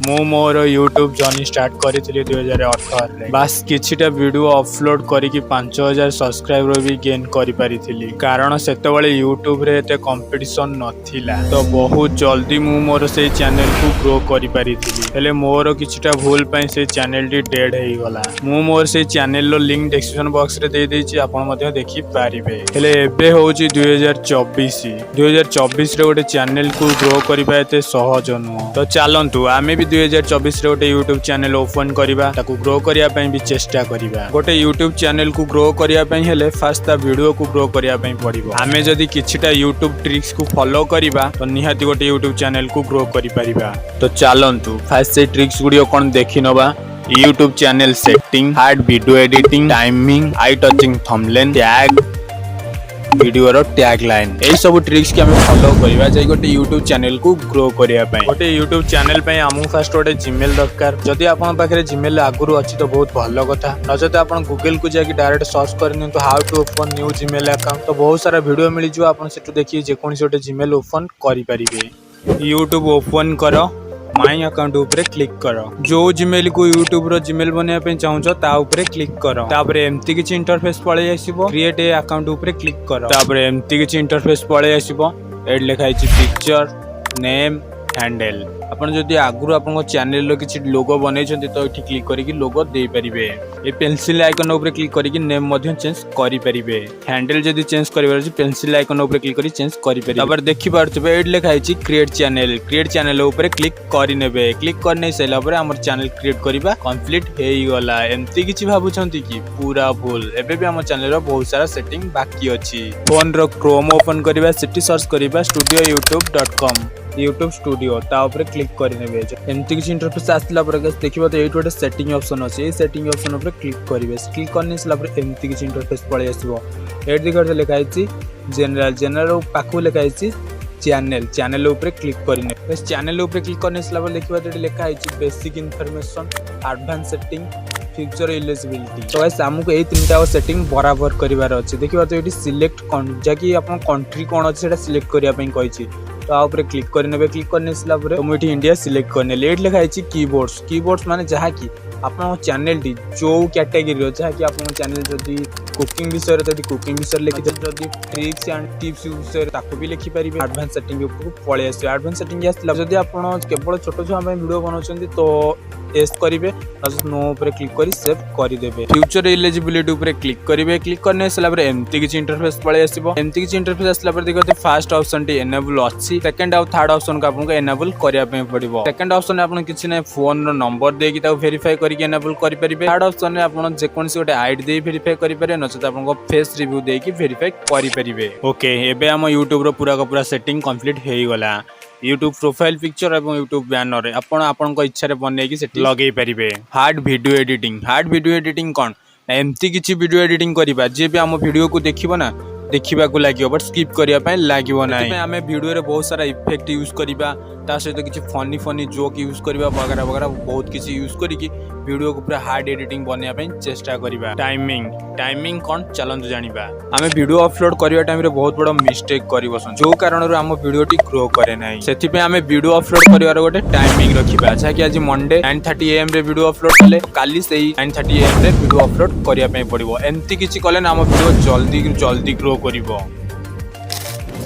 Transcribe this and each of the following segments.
मु मोर YouTube journey start करी 2018 बास किछिटा वीडियो अपलोड करिकी 5000 सब्सक्राइबर भी गेन करि पारिथिली कारण सेतबेले यूट्यूब रे एते कंपटीशन नथिला तो बहुत जल्दी मु मोर से चैनल को ग्रो करि पारिथिली हेले मोर किछिटा भूल पई से चैनल डी डेड हेई गला मु मोर से चैनल रो लिंक डिस्क्रिप्शन बॉक्स रे दे देछि आपण मध्ये देखि पारिबे हेले एबे होउची 2024 रे गोटे चैनल को ग्रो करिबा एते सहज नुह तो चलंतु आमे भी 2024 रे गोटे यूट्यूब चैनल ओपन करिबा ताकू ग्रो करिया पई भी चेष्टा करिबा गोटे यूट्यूब चैनल को ग्रो करिया पई हेले फास्ट ता वीडियो को ग्रो करिया पई पड़िबो आमे जदी किछिटा यूट्यूब ट्रिक्स को फॉलो करिबा तो निहाती गोटे यूट्यूब चैनल को ग्रो करि परिबा तो चलंतु फास्ट से ट्रिक्स गुडियो कोन देखि नबा YouTube channel setting hard video editing timing आई टचिंग थंबनेल टैग वीडियो रो टैग लाइन ए सब ट्रिक्स के हमें फॉलो करिवा जाय गोटे यूट्यूब चैनल को ग्रो करिया पई गोटे यूट्यूब चैनल पई हमु फर्स्ट गोटे जीमेल दरकार जदी आपन पाखरे जीमेल आगुरु अछि तो बहुत भलो कथा न जदी आपन गूगल को जाके डायरेक्ट सर्च करनी तो how to open new Gmail account तो बहुत सारा वीडियो मिली जो आपन सेटु देखि जे कोनसी गोटे जीमेल ओपन करि परिबे यूट्यूब ओपन करो माई अकाउंट ऊपर क्लिक करो जो जीमेल को यूट्यूब रो जीमेल बनिया पे चाहूचो ता ऊपर क्लिक करो तापरे एम्ति किछि इंटरफेस पळे आसीबो क्रिएट ए अकाउंट ऊपर क्लिक करो तापरे एम्ति किछि इंटरफेस पळे आसीबो एड लिखाई छि पिक्चर नेम हैंडल अपन जदी आगुरु आपन चैनल रो किछि लोगो बनै छथि तो एठी क्लिक करिकि लोगो दे परिबे ए पेंसिल आइकन ऊपर क्लिक करिकि नेम मध्य चेंज करि परिबे हैंडल जदी चेंज करिबार छि पेंसिल आइकन ऊपर क्लिक करि चेंज करि परिबे तबर देखि पारछबे एड लिखाई छि क्रिएट चैनल ऊपर क्लिक करि नेबे क्लिक करने सैला पर हमर चैनल क्रिएट करिबा कंप्लीट हेई गला एम्ति किछि भाबु छथि कि पूरा भूल एबे भी हमर चैनल रो बहुत सारा सेटिंग बाकी अछि फोन रो क्रोम ओपन करिबा सिटी सर्च करिबा studioyoutube.com यूट्यूब स्टूडियो ता ऊपर क्लिक कर नेबे एमती किछि इंटरफेस आसला पर देखिबो तो एट गोटे सेटिंग ऑप्शन अछि ए सेटिंग ऑप्शन ऊपर क्लिक करिवे क्लिक करने सला पर एमती किछि इंटरफेस पळे आसीबो एट दिगड लिखाइ छि जनरल पाखु लिखाइ छि चैनल ऊपर क्लिक करने बस चैनल ऊपर क्लिक करने सला पर देखिबो तो लिखाइ छि basic information advance setting future eligibility तो गाइस हमको ए तीनटा सेटिंग बराबर करिवार अछि देखिबा तो एटी सिलेक्ट जाकी अपन कंट्री कोन अछि सेटा सिलेक्ट करिया पई कहै छि तो आ ऊपर क्लिक करनेबे क्लिक करने सला पर तो मुठी इंडिया सिलेक्ट करने लेट लिखाइ छि कीबोर्ड्स माने जहा कि आपन चैनल डी जो कैटेगरी रो जहा कि आपन चैनल जदी कुकिंग विषय रे जदी कुकिंग विषय लिखि जदी ट्रिक्स एंड टिप्स विषय ताको भी लिखि परिबे एडवांस सेटिंग ऊपर पळे आसी एडवांस सेटिंग आसला जदी आपन केवल छोटो छुआ में वीडियो बनाउछन्ती तो एस करिवे नो ऊपर क्लिक करी सेव करि देबे फ्यूचर एलिजिबिलिटी ऊपर क्लिक करिवे क्लिक करने सला पर एमती किछि इंटरफेस पळे आसीबो एमती किछि इंटरफेस आसला पर देखते फर्स्ट ऑप्शन टी एनेबल अछि सेकंड और थर्ड ऑप्शन को आपन को एनेबल करिया पे पड़िबो सेकंड ऑप्शन में आपन किछि नै फोन रो नंबर देकी ता वेरीफाई करके एनेबल करि परिबे थर्ड ऑप्शन में आपन जे कोनसी गोटे आईडी दे वेरीफाई करि परिबे न त आपन को फेस रिव्यू देकी वेरीफाई करि परिबे ओके एबे हम यूट्यूब रो पूरा का पूरा सेटिंग कंप्लीट हेई गला यूट्यूब प्रोफाइल पिक्चर और यूट्यूब बैनर रे आपण इच्छा रे बनै कि सेट लगै परिबे हार्ड वीडियो एडिटिंग कोन एमती किछि वीडियो एडिटिंग करिबा जे भी हम वीडियो को देखिबो ना देखिबा को लागियो बट स्किप करिया पय लागियो नै हमें वीडियो रे बहुत सारा इफेक्ट यूज करिबा ता सहित किछि फनी जोक यूज करिबा वगैरह बहुत किछि यूज करिकि वीडियो को पूरा हार्ड एडिटिंग बनिया पय चेष्टा करिबा टाइमिंग कोन चलन जानिबा हमें वीडियो अपलोड करिया टाइम रे बहुत बड़ मिस्टेक करि बसन जो कारण रो हम वीडियो टी ग्रो करे नै सेति पे हमें वीडियो अपलोड करिवार गोटे टाइमिंग रखिबा जा कि आज मंडे 9:30 am रे वीडियो अपलोड कले काली सेही 9:30 am रे वीडियो अपलोड करिया पय पड़िबो एमती किछि कले ना हम वीडियो जल्दी ग्रो करिवो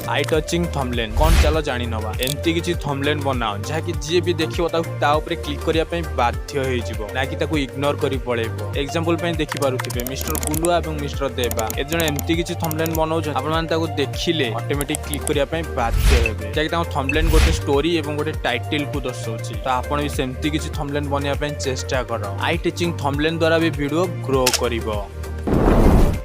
आई टचिंग थंबनेल कोन चलो जानि नबा एमती किछि थंबनेल बनाओ जा कि जे भी देखियो ता ऊपर क्लिक करिया पय बाध्य होई जिवो ना कि ताको इग्नोर करि पळेबो एग्जांपल पय देखि पारुथिबे मिस्टर गुलुआ एवं मिस्टर देबा ए जण एमती किछि थंबनेल बनाउ छ आपण मान ताको देखिले ऑटोमेटिक क्लिक करिया पय बाध्य हेबे जा कि ता थंबनेल गोटे स्टोरी एवं गोटे टाइटल को दर्शाउछि तो आपण भी सेमती किछि थंबनेल बनिया पय चेष्टा करो आई टचिंग थंबनेल द्वारा भी वीडियो ग्रो करिवो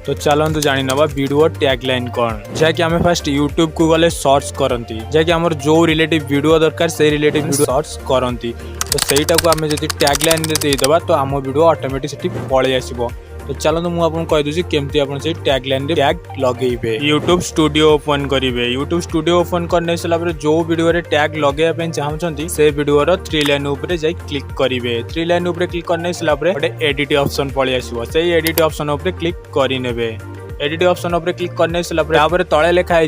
तो चलंतु जानि नबा वीडियो टैगलाइन कोन जाकि हमें फर्स्ट यूट्यूब को गले सर्च करंती जाकि हमर जो रिलेटिव वीडियो दरकार से रिलेटिव वीडियो सर्च करंती तो सेटा को हमें जदी टैगलाइन दे देबा तो हम वीडियो ऑटोमेटिक सेठी पळे आसीबो तो चलो मु आपन कहि दोछि केमती आपन से टैगलाइन रे टैग लगेइबे यूट्यूब स्टूडियो ओपन करिवे यूट्यूब स्टूडियो ओपन करने सला पर जो वीडियो रे टैग लगेया पे चाहछंती से वीडियो रो 3 लाइन ऊपर जाई क्लिक करिवे 3 लाइन ऊपर क्लिक करने सला पर ओटे एडिट ऑप्शन पळे आसीबो से एडिट ऑप्शन ऊपर क्लिक करि नेबे एडिट ऑप्शन ऊपर क्लिक करने सला पर तळे लिखा है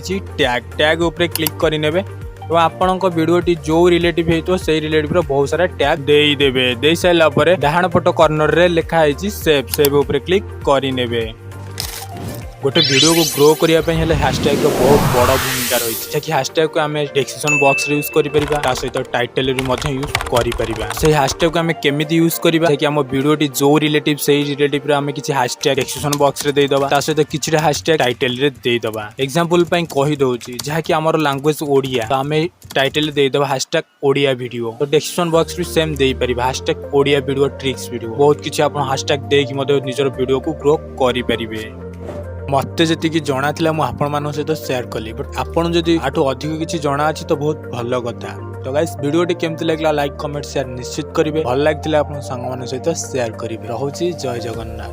टैग ऊपर क्लिक करि नेबे तो आपणक वीडियोटी जो रिलेटिव हेतो से रिलेटिव बहुत सारा टैग देदेवे। दे सारा पर डाहाण पट कॉर्नर रे लिखा है सेव ऊपर क्लिक करेंगे। गोटे वीडियो को ग्रो करने हैशटैग बहुत बड़ भूमिका रही है। कि हैशटैग को आम डिस्क्रिप्शन बॉक्स रे यूज कर सहित टाइटल यूज कर से हैशटैग को आम केमी यूज करवा कि आम वीडियोटी जो रिलेटिव से रिलेटिव आम किसी हैशटैग डिस्क्रिप्शन बॉक्स रे देदबा सहित किसी हैशटैग टाइटल रे देदबा। एग्जांपल पई कहि दउची जहाँकि आमर लैंग्वेज ओडिया तो आम टाइटल देदबा हैशटैग ओडिया वीडियो। तो डिस्क्रिप्शन बॉक्स रे सेम दे परिबा hashtag Odia video tricks video. बहुत किछि आपण हैशटैग देकी मते निजर वीडियो को ग्रो करि परिबे। मते जी जना था मुझे सहित शेयर कली बट आपड़ जदि आठू अधिक किसी जना अच्छी तो बहुत भल कथा। तो गाइस वीडियोटी केमती लगला लाइक कमेंट शेयर निश्चित करेंगे। भल लगी आप सांग सहित शेयर करेंगे। रोची जय जगन्नाथ।